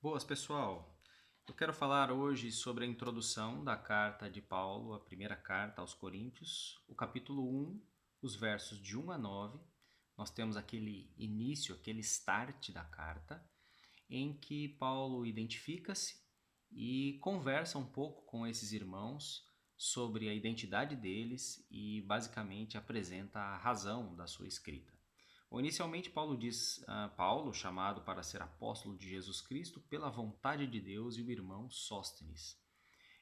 Boas, pessoal! Eu quero falar hoje sobre a introdução da carta de Paulo, a primeira carta aos Coríntios, o capítulo 1, os versos de 1 a 9. Nós temos aquele início, aquele start da carta, em que Paulo identifica-se e conversa um pouco com esses irmãos sobre a identidade deles e basicamente apresenta a razão da sua escrita. Bom, inicialmente Paulo diz, Paulo, chamado para ser apóstolo de Jesus Cristo pela vontade de Deus, e o irmão Sóstenes.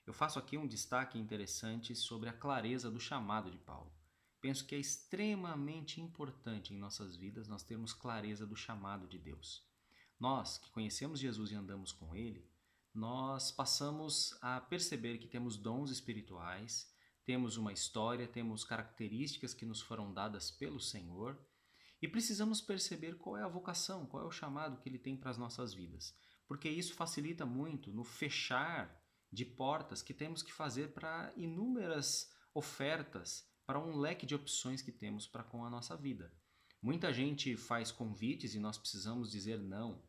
Eu faço aqui um destaque interessante sobre a clareza do chamado de Paulo. Penso que é extremamente importante em nossas vidas nós termos clareza do chamado de Deus. Nós que conhecemos Jesus e andamos com Ele, nós passamos a perceber que temos dons espirituais, temos uma história, temos características que nos foram dadas pelo Senhor e precisamos perceber qual é a vocação, qual é o chamado que Ele tem para as nossas vidas, porque isso facilita muito no fechar de portas que temos que fazer para inúmeras ofertas, para um leque de opções que temos para com a nossa vida. Muita gente faz convites e nós precisamos dizer não.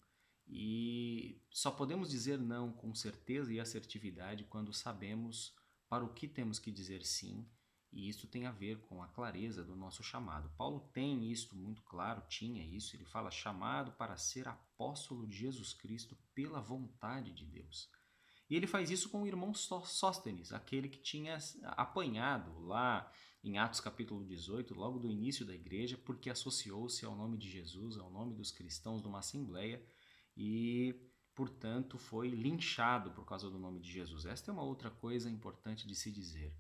E só podemos dizer não com certeza e assertividade quando sabemos para o que temos que dizer sim, e isso tem a ver com a clareza do nosso chamado. Paulo tem isto muito claro, tinha isso, ele fala chamado para ser apóstolo de Jesus Cristo pela vontade de Deus. E ele faz isso com o irmão Sóstenes, aquele que tinha apanhado lá em Atos capítulo 18, logo do início da igreja, porque associou-se ao nome de Jesus, ao nome dos cristãos numa assembleia e, portanto, foi linchado por causa do nome de Jesus. Esta é uma outra coisa importante de se dizer.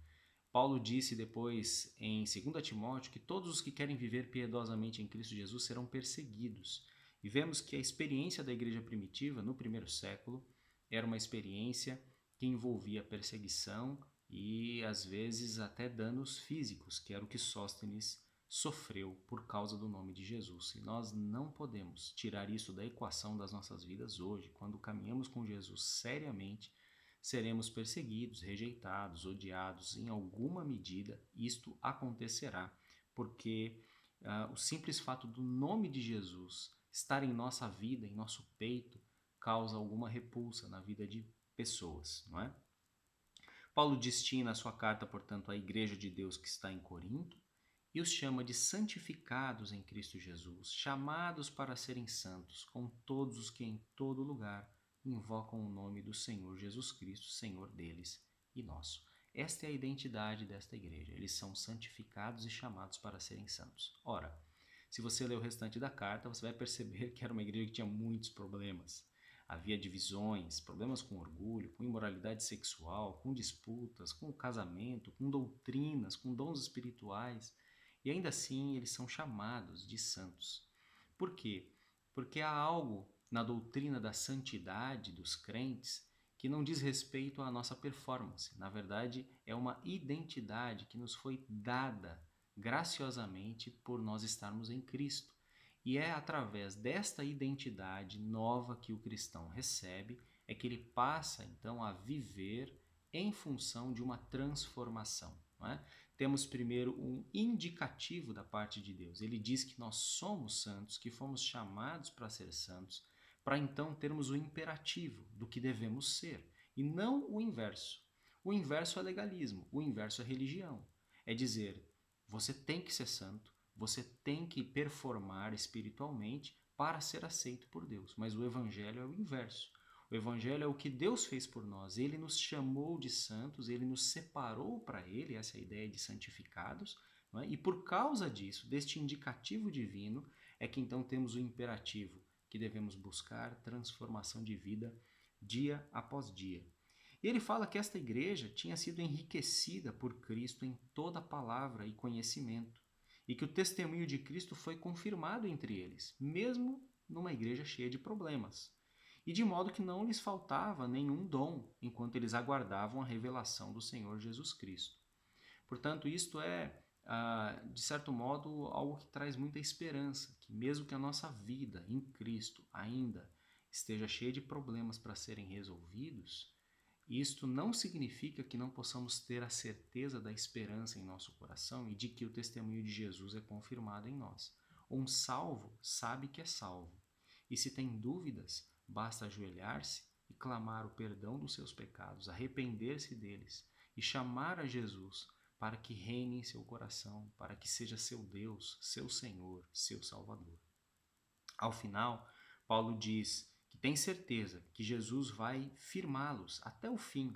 Paulo disse depois em 2 Timóteo que todos os que querem viver piedosamente em Cristo Jesus serão perseguidos. E vemos que a experiência da igreja primitiva, no primeiro século, era uma experiência que envolvia perseguição e, às vezes, até danos físicos, que era o que Sóstenes sofreu por causa do nome de Jesus. E nós não podemos tirar isso da equação das nossas vidas hoje. Quando caminhamos com Jesus seriamente, seremos perseguidos, rejeitados, odiados. Em alguma medida, isto acontecerá, porque o simples fato do nome de Jesus estar em nossa vida, em nosso peito, causa alguma repulsa na vida de pessoas, não é? Paulo destina a sua carta, portanto, à igreja de Deus que está em Corinto e os chama de santificados em Cristo Jesus, chamados para serem santos, com todos os que em todo lugar invocam o nome do Senhor Jesus Cristo, Senhor deles e nosso. Esta é a identidade desta igreja. Eles são santificados e chamados para serem santos. Ora, se você ler o restante da carta, você vai perceber que era uma igreja que tinha muitos problemas. Havia divisões, problemas com orgulho, com imoralidade sexual, com disputas, com o casamento, com doutrinas, com dons espirituais. E ainda assim eles são chamados de santos. Por quê? Porque há algo na doutrina da santidade dos crentes que não diz respeito à nossa performance. Na verdade, é uma identidade que nos foi dada graciosamente por nós estarmos em Cristo. E é através desta identidade nova que o cristão recebe, é que ele passa então a viver em função de uma transformação. Não é? Temos primeiro um indicativo da parte de Deus. Ele diz que nós somos santos, que fomos chamados para ser santos, para então termos o imperativo do que devemos ser, e não o inverso. O inverso é legalismo, o inverso é religião. É dizer, você tem que ser santo, você tem que performar espiritualmente para ser aceito por Deus. Mas o Evangelho é o inverso. O Evangelho é o que Deus fez por nós. Ele nos chamou de santos, ele nos separou para ele, essa é a ideia de santificados. Não é? E por causa disso, deste indicativo divino, é que então temos o imperativo, que devemos buscar transformação de vida dia após dia. E ele fala que esta igreja tinha sido enriquecida por Cristo em toda palavra e conhecimento, e que o testemunho de Cristo foi confirmado entre eles, mesmo numa igreja cheia de problemas, e de modo que não lhes faltava nenhum dom enquanto eles aguardavam a revelação do Senhor Jesus Cristo. Portanto, isto é, de certo modo, algo que traz muita esperança, que mesmo que a nossa vida em Cristo ainda esteja cheia de problemas para serem resolvidos, isto não significa que não possamos ter a certeza da esperança em nosso coração e de que o testemunho de Jesus é confirmado em nós. Um salvo sabe que é salvo. E se tem dúvidas, Basta ajoelhar-se e clamar o perdão dos seus pecados, arrepender-se deles e chamar a Jesus para que reine em seu coração, para que seja seu Deus, seu Senhor, seu Salvador. Ao final, Paulo diz que tem certeza que Jesus vai firmá-los até o fim,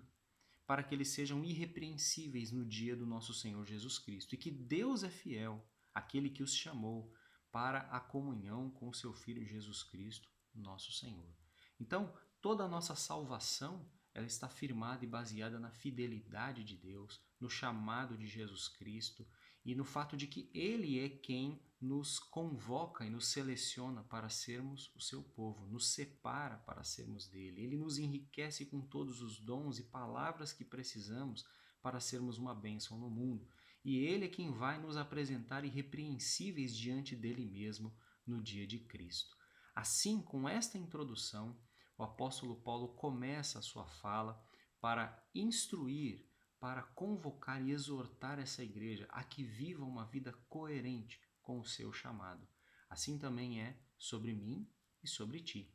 para que eles sejam irrepreensíveis no dia do nosso Senhor Jesus Cristo, e que Deus é fiel, aquele que os chamou para a comunhão com o seu Filho Jesus Cristo, nosso Senhor. Então, toda a nossa salvação, ela está firmada e baseada na fidelidade de Deus, no chamado de Jesus Cristo e no fato de que Ele é quem nos convoca e nos seleciona para sermos o seu povo, nos separa para sermos dele. Ele nos enriquece com todos os dons e palavras que precisamos para sermos uma bênção no mundo. E Ele é quem vai nos apresentar irrepreensíveis diante dele mesmo no dia de Cristo. Assim, com esta introdução, o apóstolo Paulo começa a sua fala para instruir, para convocar e exortar essa igreja a que viva uma vida coerente com o seu chamado. Assim também é sobre mim e sobre ti.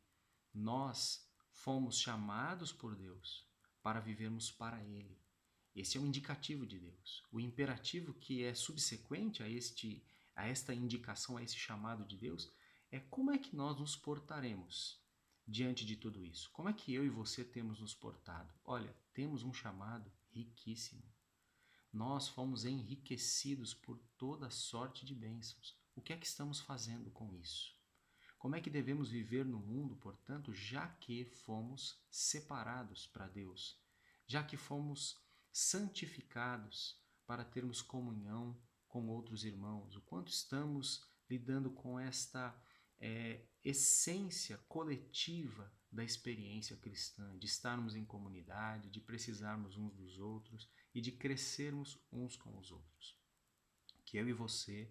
Nós fomos chamados por Deus para vivermos para Ele. Esse é o indicativo de Deus. O imperativo que é subsequente a esta indicação, a esse chamado de Deus, é como é que nós nos portaremos diante de tudo isso. Como é que eu e você temos nos portado? Olha, temos um chamado riquíssimo. Nós fomos enriquecidos por toda sorte de bênçãos. O que é que estamos fazendo com isso? Como é que devemos viver no mundo, portanto, já que fomos separados para Deus, já que fomos santificados para termos comunhão com outros irmãos? O quanto estamos lidando com esta essência coletiva da experiência cristã, de estarmos em comunidade, de precisarmos uns dos outros e de crescermos uns com os outros. Que eu e você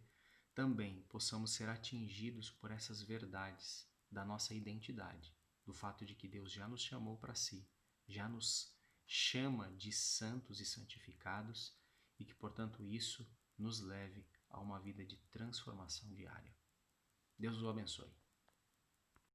também possamos ser atingidos por essas verdades da nossa identidade, do fato de que Deus já nos chamou para si, já nos chama de santos e santificados e que, portanto, isso nos leve a uma vida de transformação diária. Deus o abençoe.